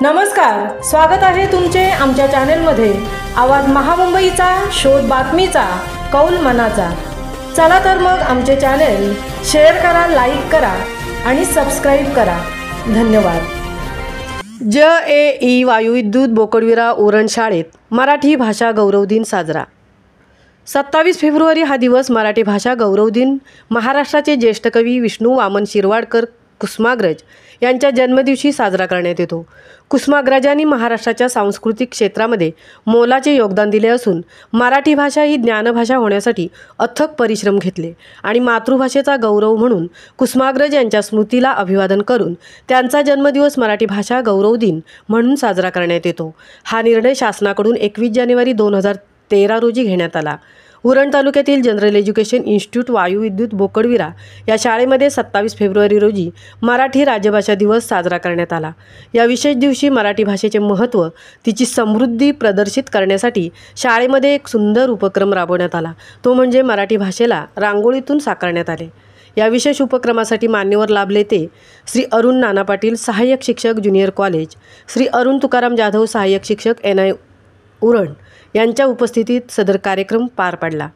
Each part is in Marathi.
नमस्कार, स्वागत आहे तुमचे आमच्या चॅनलमध्ये। आवाज महामुंबईचा, शोध बातमीचा, कौल मनाचा। चला तर मग आमचे चॅनल शेअर करा, लाईक करा आणि सबस्क्राइब करा। धन्यवाद। JAE वायुविद्युत बोकडविरा उरण शाळेत मराठी भाषा गौरव दिन साजरा। 27 फेब्रुवारी हा दिवस मराठी भाषा गौरव दिन महाराष्ट्राचे ज्येष्ठ कवी विष्णू वामन शिरवाडकर कुसुमाग्रज यांच्या जन्मदिवशी साजरा करण्यात येतो। कुसुमाग्रजांनी महाराष्ट्राच्या सांस्कृतिक क्षेत्रामध्ये मोलाचे योगदान दिले असून मराठी भाषा ही ज्ञानभाषा होण्यासाठी अथक परिश्रम घेतले आणि मातृभाषेचा गौरव म्हणून कुसुमाग्रज यांच्या स्मृतीला अभिवादन करून त्यांचा जन्मदिवस मराठी भाषा गौरव दिन म्हणून साजरा करण्यात येतो। हा निर्णय शासनाकडून 21 जानेवारी 2013 रोजी घेण्यात आला। उरण तालुक्यातील जनरल एज्युकेशन इन्स्टिट्यूट वायुविद्युत बोकडविरा या शाळेमध्ये 27 फेब्रुवारी रोजी मराठी राजभाषा दिवस साजरा करण्यात आला। या विशेष दिवशी मराठी भाषेचे महत्त्व, तिची समृद्धी प्रदर्शित करण्यासाठी शाळेमध्ये एक सुंदर उपक्रम राबवण्यात आला, तो म्हणजे मराठी भाषेला रांगोळीतून साकारण्यात आले। या विशेष उपक्रमासाठी मान्यवर लाभले ते श्री अरुण नाना पाटील, सहाय्यक शिक्षक ज्युनियर कॉलेज, श्री अरुण तुकाराम जाधव, सहाय्यक शिक्षक NI उरण यांच्या उपस्थितीत सदर कार्यक्रम पार पडला।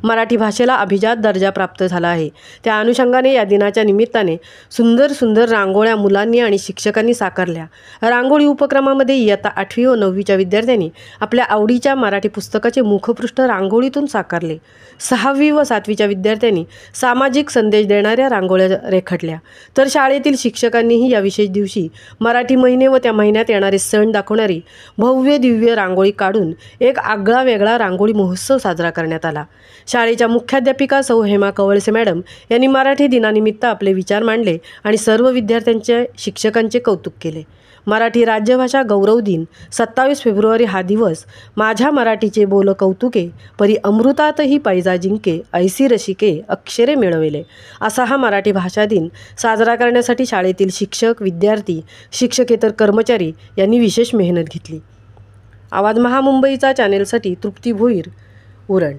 मराठी भाषेला अभिजात दर्जा प्राप्त झाला आहे, त्या अनुषंगाने या दिनाच्या निमित्ताने सुंदर रांगोळ्या मुलांनी आणि शिक्षकांनी साकारल्या। रांगोळी उपक्रमामध्ये इयत्ता 8वी व 9वीच्या विद्यार्थ्यांनी आपल्या आवडीच्या मराठी पुस्तकाचे मुखपृष्ठ रांगोळीतून साकारले। 6वी व 7वीच्या विद्यार्थ्यांनी सामाजिक संदेश देणाऱ्या रांगोळ्या रेखाटल्या। तर शाळेतील शिक्षकांनीही या विशेष दिवशी मराठी महिने व त्या महिन्यात येणारे सण दाखवणारी भव्य दिव्य रांगोळी काढून एक आगळा वेगळा रांगोळी महोत्सव साजरा करण्यात आला। शाळेच्या मुख्याध्यापिका सौ हेमा कवळसे मॅडम यांनी मराठी दिनानिमित्त आपले विचार मांडले आणि सर्व विद्यार्थ्यांचे शिक्षकांचे कौतुक केले। मराठी राज्यभाषा गौरव दिन 27 फेब्रुवारी हा दिवस माझ्या मराठीचे बोल कौतुके, परी अमृतातही पैजा जिंके, ऐसी रसिके अक्षरे मिळविले, असा हा मराठी भाषा दिन साजरा करण्यासाठी शाळेतील शिक्षक, विद्यार्थी, शिक्षकेतर कर्मचारी यांनी विशेष मेहनत घेतली। आवाज महामुंबईचा चॅनेलसाठी तृप्ती भोईर, उरण।